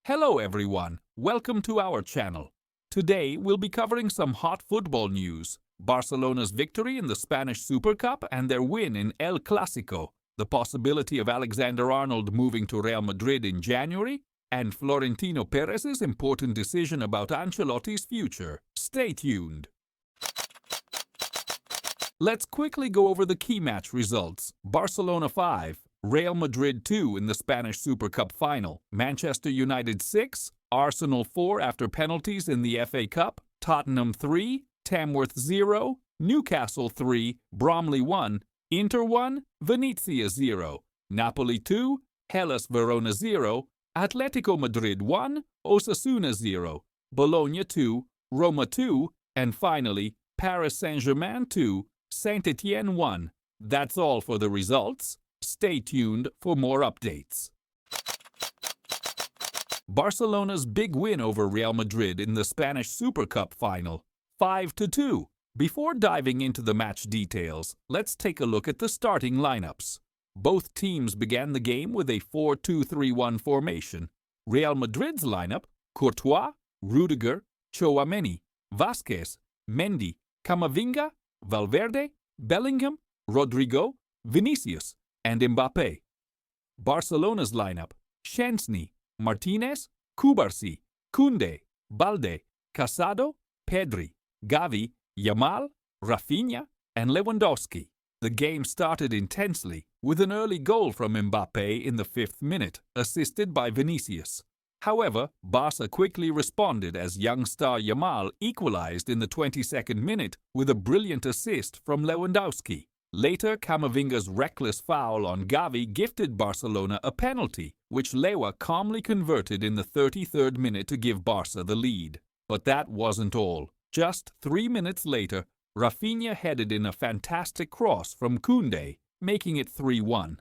Hello everyone, welcome to our channel. Today we'll be covering some hot football news, Barcelona's victory in the Spanish Supercup and their win in El Clasico, the possibility of Alexander-Arnold moving to Real Madrid in January, and Florentino Perez's important decision about Ancelotti's future. Stay tuned. Let's quickly go over the key match results. Barcelona 5, Real Madrid 2 in the Spanish Supercup final, Manchester United 6, Arsenal 4 after penalties in the FA Cup, Tottenham 3, Tamworth 0, Newcastle 3, Bromley 1, Inter 1, Venezia 0, Napoli 2, Hellas Verona 0, Atletico Madrid 1, Osasuna 0, Bologna 2, Roma 2, and finally Paris Saint-Germain 2, Saint-Étienne 1. That's all for the results. Stay tuned for more updates. Barcelona's big win over Real Madrid in the Spanish Supercup final, 5-2. Before diving into the match details, let's take a look at the starting lineups. Both teams began the game with a 4-2-3-1 formation. Real Madrid's lineup: Courtois, Rudiger, Tchouaméni, Vázquez, Mendy, Camavinga, Valverde, Bellingham, Rodrigo, Vinicius, and Mbappé. Barcelona's lineup: Szczęsny, Martinez, Cubarsí, Koundé, Balde, Casado, Pedri, Gavi, Yamal, Rafinha, and Lewandowski. The game started intensely, with an early goal from Mbappé in the 5th minute, assisted by Vinicius. However, Barca quickly responded as young star Yamal equalized in the 22nd minute with a brilliant assist from Lewandowski. Later, Camavinga's reckless foul on Gavi gifted Barcelona a penalty, which Lewa calmly converted in the 33rd minute to give Barca the lead. But that wasn't all. Just 3 minutes later, Rafinha headed in a fantastic cross from Koundé, making it 3-1.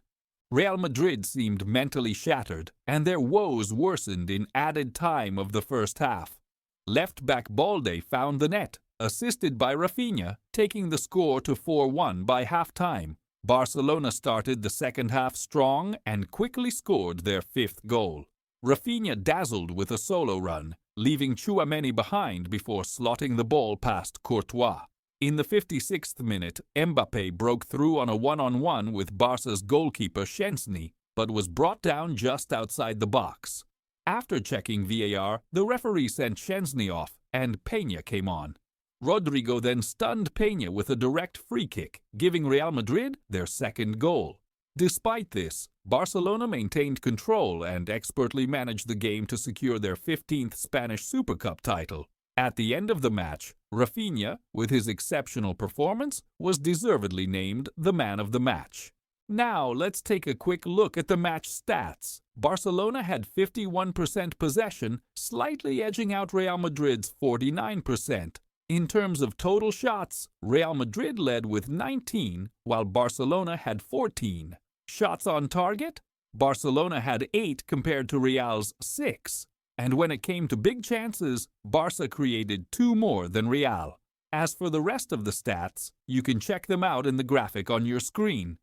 Real Madrid seemed mentally shattered, and their woes worsened in added time of the first half. Left-back Balde found the net, assisted by Rafinha, taking the score to 4-1 by half-time. Barcelona started the second half strong and quickly scored their 5th goal. Rafinha dazzled with a solo run, leaving Tchouaméni behind before slotting the ball past Courtois. In the 56th minute, Mbappé broke through on a one-on-one with Barca's goalkeeper Szczęsny, but was brought down just outside the box. After checking VAR, the referee sent Szczęsny off, and Peña came on. Rodrigo then stunned Peña with a direct free kick, giving Real Madrid their 2nd goal. Despite this, Barcelona maintained control and expertly managed the game to secure their 15th Spanish Supercup title. At the end of the match, Rafinha, with his exceptional performance, was deservedly named the man of the match. Now, let's take a quick look at the match stats. Barcelona had 51% possession, slightly edging out Real Madrid's 49%. In terms of total shots, Real Madrid led with 19, while Barcelona had 14. Shots on target? Barcelona had 8 compared to Real's 6. And when it came to big chances, Barca created 2 more than Real. As for the rest of the stats, you can check them out in the graphic on your screen.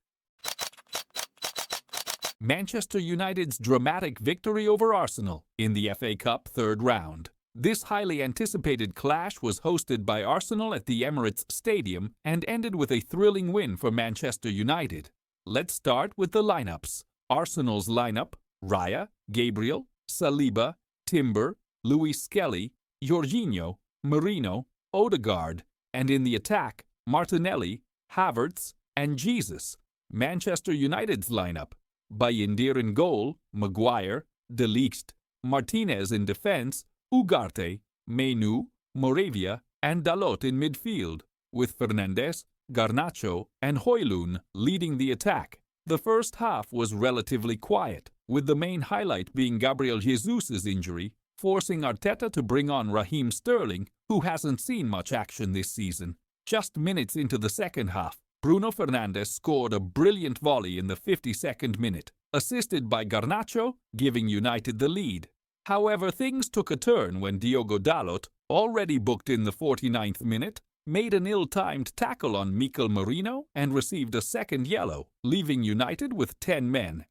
Manchester United's dramatic victory over Arsenal in the FA Cup 3rd round. This highly anticipated clash was hosted by Arsenal at the Emirates Stadium and ended with a thrilling win for Manchester United. Let's start with the lineups. Arsenal's lineup: Raya, Gabriel, Saliba, Timber, Luis Skelly, Jorginho, Merino, Odegaard, and in the attack, Martinelli, Havertz, and Jesus. Manchester United's lineup: Bayindir in goal, Maguire, De Ligt, Martinez in defense, Ugarte, Menu, Moravia, and Dalot in midfield, with Fernandes, Garnacho, and Højlund leading the attack. The first half was relatively quiet, with the main highlight being Gabriel Jesus' injury, forcing Arteta to bring on Raheem Sterling, who hasn't seen much action this season. Just minutes into the second half, Bruno Fernandes scored a brilliant volley in the 52nd minute, assisted by Garnacho, giving United the lead. However, things took a turn when Diogo Dalot, already booked in the 49th minute, made an ill-timed tackle on Mikel Merino and received a second yellow, leaving United with 10 men.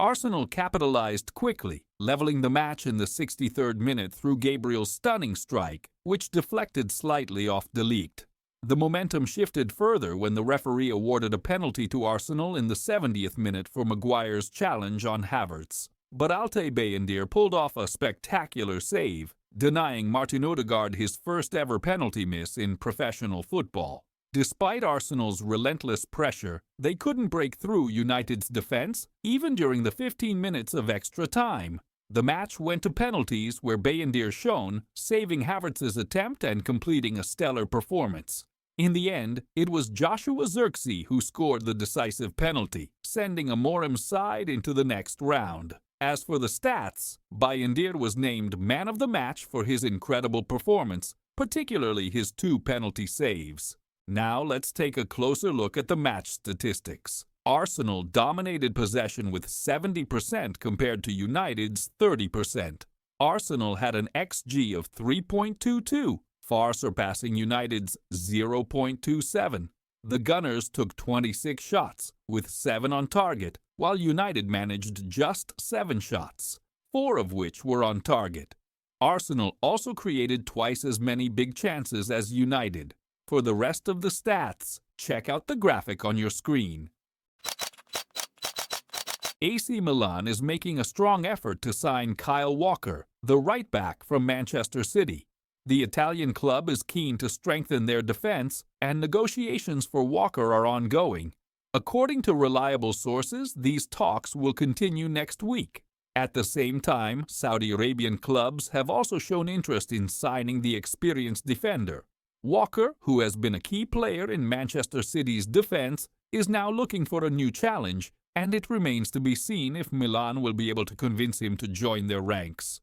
Arsenal capitalized quickly, leveling the match in the 63rd minute through Gabriel's stunning strike, which deflected slightly off De Ligt. The momentum shifted further when the referee awarded a penalty to Arsenal in the 70th minute for Maguire's challenge on Havertz. But Altay Bayindir pulled off a spectacular save, denying Martin Odegaard his first ever penalty miss in professional football. Despite Arsenal's relentless pressure, they couldn't break through United's defense, even during the 15 minutes of extra time. The match went to penalties where Bayindir shone, saving Havertz's attempt and completing a stellar performance. In the end, it was Joshua Zirkzee who scored the decisive penalty, sending Amorim's side into the next round. As for the stats, Bayindir was named man of the match for his incredible performance, particularly his 2 penalty saves. Now let's take a closer look at the match statistics. Arsenal dominated possession with 70% compared to United's 30%. Arsenal had an XG of 3.22, far surpassing United's 0.27. The Gunners took 26 shots, with 7 on target, while United managed just 7 shots, 4 of which were on target. Arsenal also created twice as many big chances as United. For the rest of the stats, check out the graphic on your screen. AC Milan is making a strong effort to sign Kyle Walker, the right-back from Manchester City. The Italian club is keen to strengthen their defense, and negotiations for Walker are ongoing. According to reliable sources, these talks will continue next week. At the same time, Saudi Arabian clubs have also shown interest in signing the experienced defender. Walker, who has been a key player in Manchester City's defense, is now looking for a new challenge, and it remains to be seen if Milan will be able to convince him to join their ranks.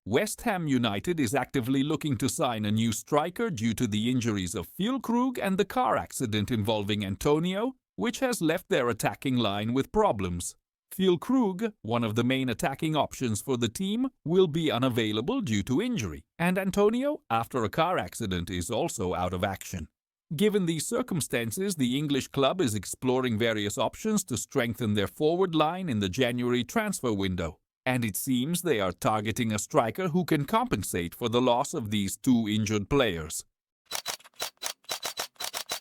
West Ham United is actively looking to sign a new striker due to the injuries of Füllkrug and the car accident involving Antonio, which has left their attacking line with problems. Füllkrug, one of the main attacking options for the team, will be unavailable due to injury, and Antonio, after a car accident, is also out of action. Given these circumstances, the English club is exploring various options to strengthen their forward line in the January transfer window, and it seems they are targeting a striker who can compensate for the loss of these 2 injured players.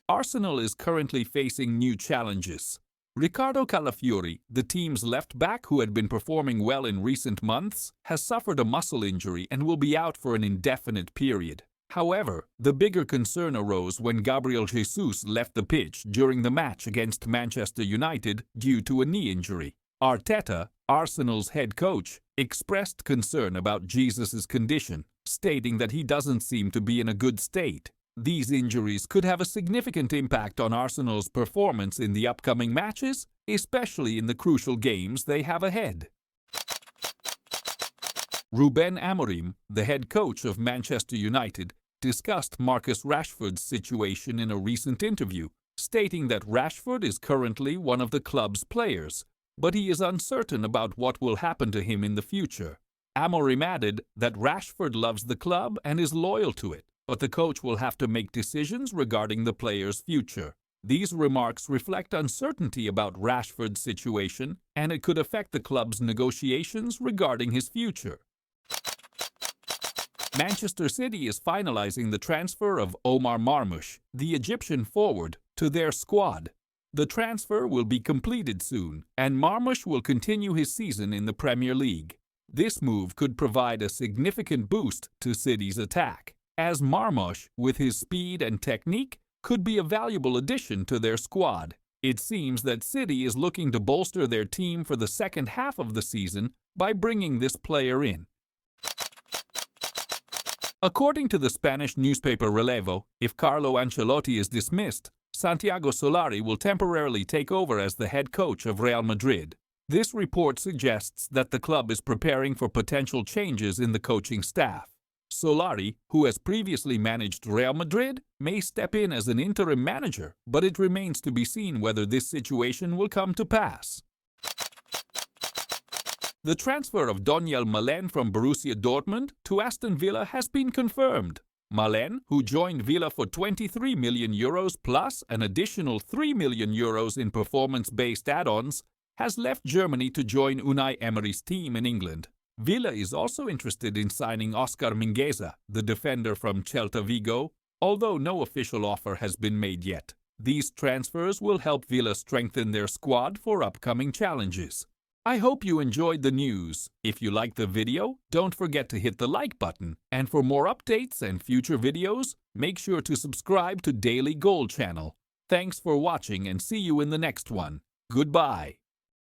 Arsenal is currently facing new challenges. Riccardo Calafiori, the team's left-back who had been performing well in recent months, has suffered a muscle injury and will be out for an indefinite period. However, the bigger concern arose when Gabriel Jesus left the pitch during the match against Manchester United due to a knee injury. Arteta, Arsenal's head coach, expressed concern about Jesus' condition, stating that he doesn't seem to be in a good state. These injuries could have a significant impact on Arsenal's performance in the upcoming matches, especially in the crucial games they have ahead. Ruben Amorim, the head coach of Manchester United, discussed Marcus Rashford's situation in a recent interview, stating that Rashford is currently one of the club's players, but he is uncertain about what will happen to him in the future. Amorim added that Rashford loves the club and is loyal to it, but the coach will have to make decisions regarding the player's future. These remarks reflect uncertainty about Rashford's situation, and it could affect the club's negotiations regarding his future. Manchester City is finalizing the transfer of Omar Marmoush, the Egyptian forward, to their squad. The transfer will be completed soon, and Marmoush will continue his season in the Premier League. This move could provide a significant boost to City's attack, as Marmoush, with his speed and technique, could be a valuable addition to their squad. It seems that City is looking to bolster their team for the second half of the season by bringing this player in. According to the Spanish newspaper Relevo, if Carlo Ancelotti is dismissed, Santiago Solari will temporarily take over as the head coach of Real Madrid. This report suggests that the club is preparing for potential changes in the coaching staff. Solari, who has previously managed Real Madrid, may step in as an interim manager, but it remains to be seen whether this situation will come to pass. The transfer of Donyell Malen from Borussia Dortmund to Aston Villa has been confirmed. Malen, who joined Villa for €23 million plus an additional €3 million in performance-based add-ons, has left Germany to join Unai Emery's team in England. Villa is also interested in signing Oscar Mingueza, the defender from Celta Vigo, although no official offer has been made yet. These transfers will help Villa strengthen their squad for upcoming challenges. I hope you enjoyed the news. If you liked the video, don't forget to hit the like button. And for more updates and future videos, make sure to subscribe to Daily Goal channel. Thanks for watching and see you in the next one. Goodbye.